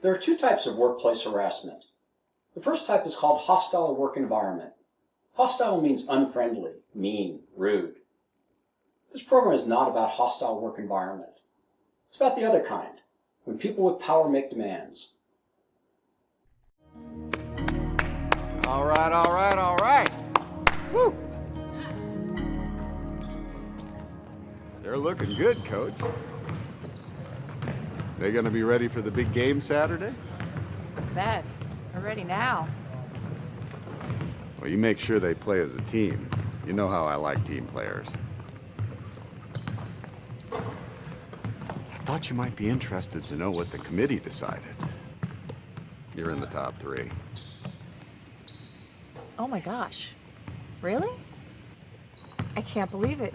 There are two types of workplace harassment. The first type is called hostile work environment. Hostile means unfriendly, mean, rude. This program is not about hostile work environment. It's about the other kind, when people with power make demands. All right, all right, all right. Woo! They're looking good, Coach. They gonna be ready for the big game Saturday? Bet. We're ready now. Well, you make sure they play as a team. You know how I like team players. I thought you might be interested to know what the committee decided. You're in the top 3. Oh my gosh. Really? I can't believe it.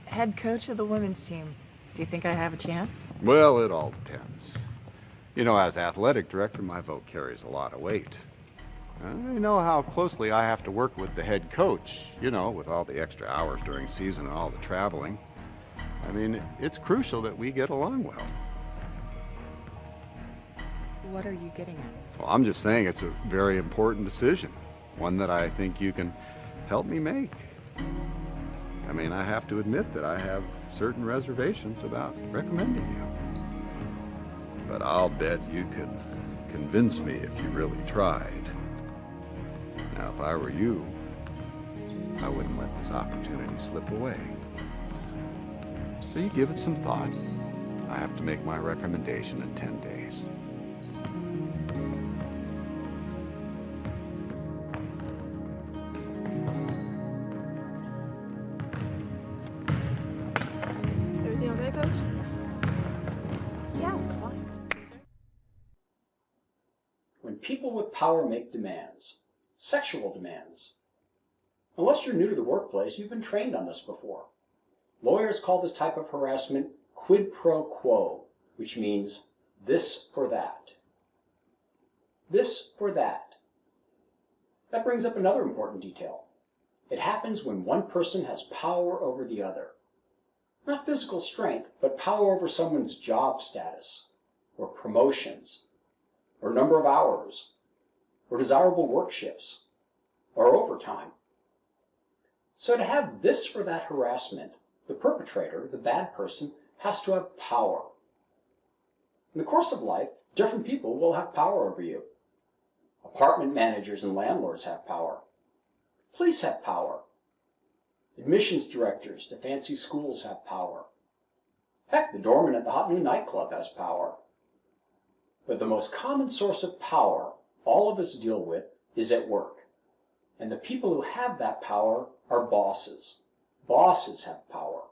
Head coach of the women's team. Do you think I have a chance? Well, it all depends. You know, as athletic director, my vote carries a lot of weight. I know how closely I have to work with the head coach, you know, with all the extra hours during season and all the traveling. I mean, it's crucial that we get along well. What are you getting at? Well, I'm just saying it's a very important decision, one that I think you can help me make. I mean, I have to admit that I have certain reservations about recommending you. But I'll bet you could convince me if you really tried. Now, if I were you, I wouldn't let this opportunity slip away. So you give it some thought. I have to make my recommendation in 10 days. Everything okay, Coach? Yeah, fine. When people with power make demands, sexual demands. Unless you're new to the workplace, you've been trained on this before. Lawyers call this type of harassment quid pro quo, which means this for that. This for that. That brings up another important detail. It happens when one person has power over the other. Not physical strength, but power over someone's job status, or promotions, or number of hours, or desirable work shifts, or overtime. So to have this for that harassment, the perpetrator, the bad person, has to have power. In the course of life, different people will have power over you. Apartment managers and landlords have power. Police have power. Admissions directors to fancy schools have power. Heck, the doorman at the hot new nightclub has power. But the most common source of power all of us deal with is at work. And the people who have that power are bosses. Bosses have power.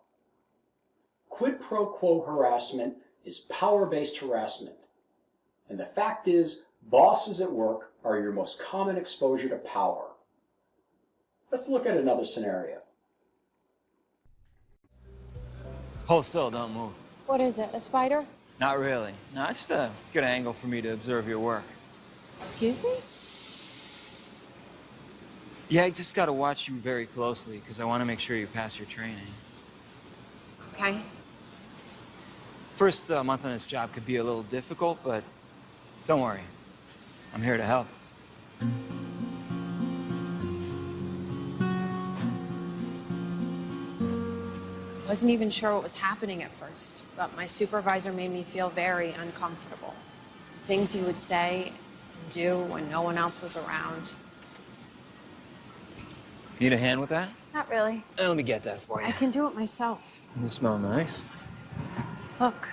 Quid pro quo harassment is power-based harassment. And the fact is, bosses at work are your most common exposure to power. Let's look at another scenario. Hold still, don't move. What is it, a spider? Not really. No, it's just a good angle for me to observe your work. Excuse me? Yeah, I just gotta watch you very closely, because I want to make sure you pass your training. Okay. First month on this job could be a little difficult, but don't worry. I'm here to help. Wasn't even sure what was happening at first, but my supervisor made me feel very uncomfortable. The things he would say and do when no one else was around. Need a hand with that? Not really. Let me get that for you. I can do it myself. You smell nice. Look,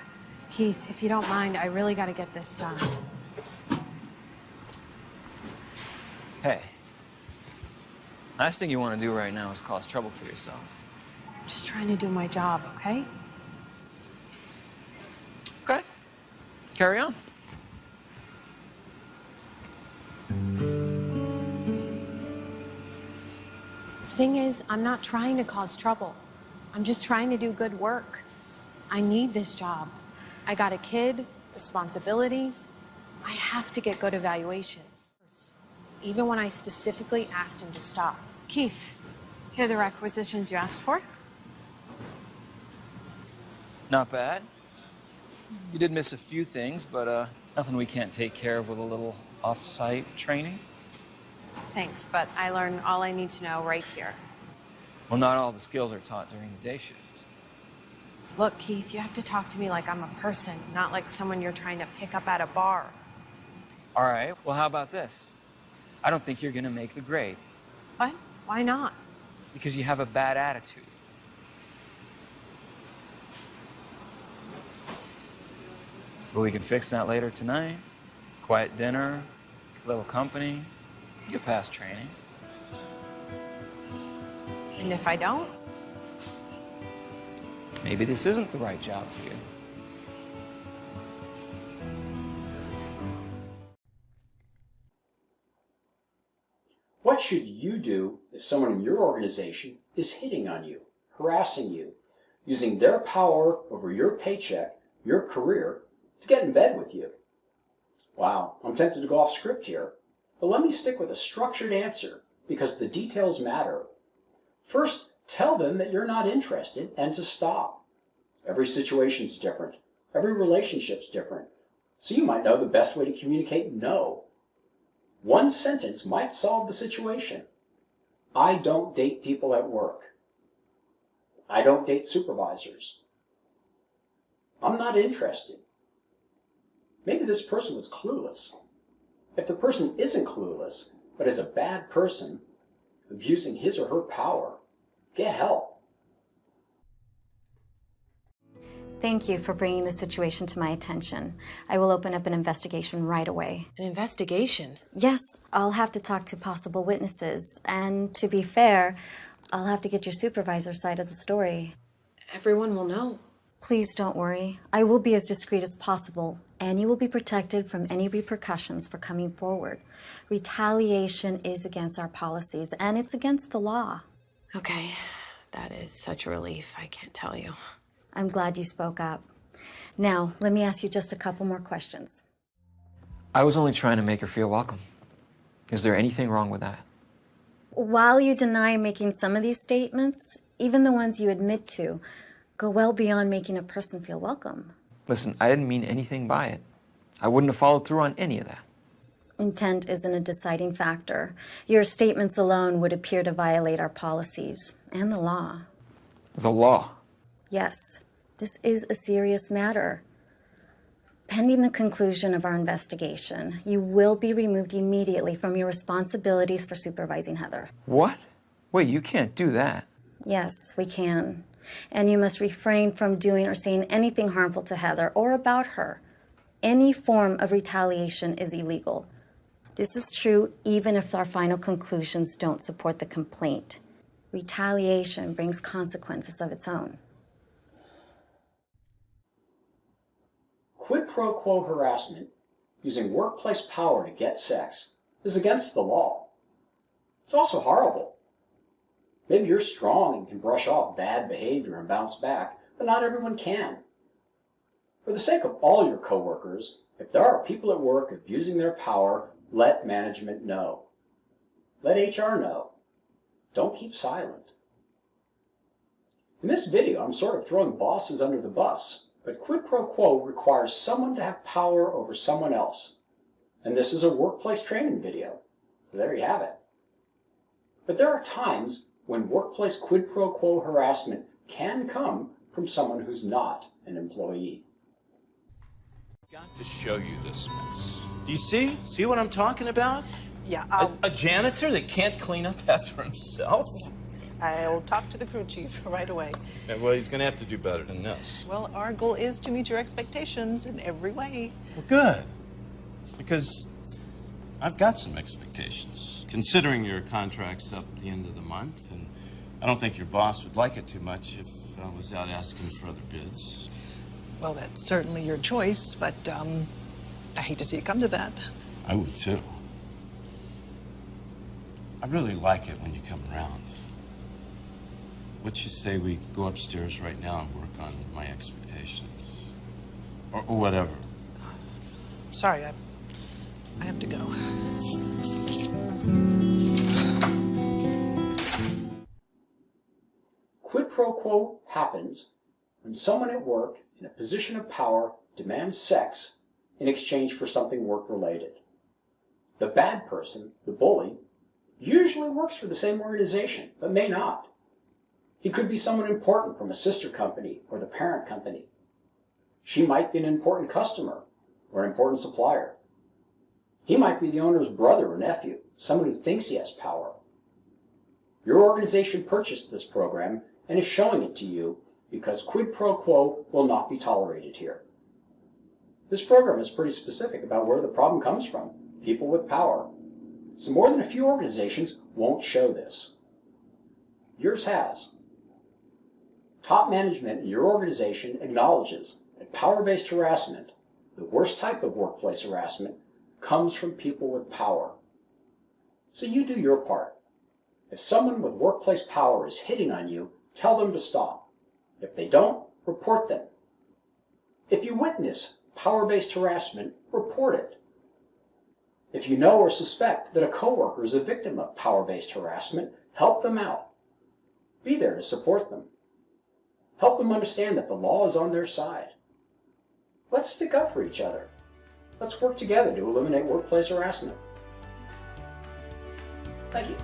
Keith, if you don't mind, I really got to get this done. Hey. Last thing you want to do right now is cause trouble for yourself. I'm just trying to do my job, okay? Okay. Carry on. The thing is, I'm not trying to cause trouble. I'm just trying to do good work. I need this job. I got a kid, responsibilities. I have to get good evaluations. Even when I specifically asked him to stop. Keith, here are the requisitions you asked for. Not bad. You did miss a few things, but Nothing we can't take care of with a little off-site training? Thanks, but I learn all I need to know right here. Well, not all the skills are taught during the day shift. Look, Keith, you have to talk to me like I'm a person, not like someone you're trying to pick up at a bar. All right, well, how about this? I don't think you're gonna make the grade. What? Why not? Because you have a bad attitude. But we can fix that later tonight. Quiet dinner, little company, get past training. And if I don't? Maybe this isn't the right job for you. What should you do if someone in your organization is hitting on you, harassing you, using their power over your paycheck, your career, to get in bed with you? Wow, I'm tempted to go off script here, but let me stick with a structured answer because the details matter. First, tell them that you're not interested and to stop. Every situation's different. Every relationship's different. So you might know the best way to communicate no. One sentence might solve the situation. I don't date people at work. I don't date supervisors. I'm not interested. Maybe this person was clueless. If the person isn't clueless, but is a bad person, abusing his or her power, get help. Thank you for bringing the situation to my attention. I will open up an investigation right away. An investigation? Yes, I'll have to talk to possible witnesses. And to be fair, I'll have to get your supervisor's side of the story. Everyone will know. Please don't worry. I will be as discreet as possible, and you will be protected from any repercussions for coming forward. Retaliation is against our policies, and it's against the law. Okay, that is such a relief, I can't tell you. I'm glad you spoke up. Now, let me ask you just a couple more questions. I was only trying to make her feel welcome. Is there anything wrong with that? While you deny making some of these statements, even the ones you admit to, go well beyond making a person feel welcome. Listen, I didn't mean anything by it. I wouldn't have followed through on any of that. Intent isn't a deciding factor. Your statements alone would appear to violate our policies and the law. The law? Yes, this is a serious matter. Pending the conclusion of our investigation, you will be removed immediately from your responsibilities for supervising Heather. What? Wait, you can't do that. Yes, we can. And you must refrain from doing or saying anything harmful to Heather or about her. Any form of retaliation is illegal. This is true even if our final conclusions don't support the complaint. Retaliation brings consequences of its own. Quid pro quo harassment, using workplace power to get sex, is against the law. It's also horrible. Maybe you're strong and can brush off bad behavior and bounce back, but not everyone can. For the sake of all your coworkers, if there are people at work abusing their power, let management know. Let HR know. Don't keep silent. In this video, I'm sort of throwing bosses under the bus, but quid pro quo requires someone to have power over someone else. And this is a workplace training video, so there you have it. But there are times when workplace quid pro quo harassment can come from someone who's not an employee. Got to show you this mess. Do you see? See what I'm talking about? Yeah, A janitor that can't clean up after himself? I'll talk to the crew chief right away. Yeah, well, he's gonna have to do better than this. Well, our goal is to meet your expectations in every way. Well, good. Because I've got some expectations. Considering your contract's up at the end of the month, and I don't think your boss would like it too much if I was out asking for other bids. Well, that's certainly your choice, but I hate to see it come to that. I would too. I really like it when you come around. What you say we go upstairs right now and work on my expectations? Or whatever. Sorry, I have to go. Quid pro quo happens when someone at work in a position of power demands sex in exchange for something work-related. The bad person, the bully, usually works for the same organization, but may not. He could be someone important from a sister company or the parent company. She might be an important customer or an important supplier. He might be the owner's brother or nephew, someone who thinks he has power. Your organization purchased this program and is showing it to you because quid pro quo will not be tolerated here. This program is pretty specific about where the problem comes from, people with power. So more than a few organizations won't show this. Yours has. Top management in your organization acknowledges that power-based harassment, the worst type of workplace harassment, comes from people with power. So you do your part. If someone with workplace power is hitting on you, tell them to stop. If they don't, report them. If you witness power-based harassment, report it. If you know or suspect that a coworker is a victim of power-based harassment, help them out. Be there to support them. Help them understand that the law is on their side. Let's stick up for each other. Let's work together to eliminate workplace harassment. Thank you.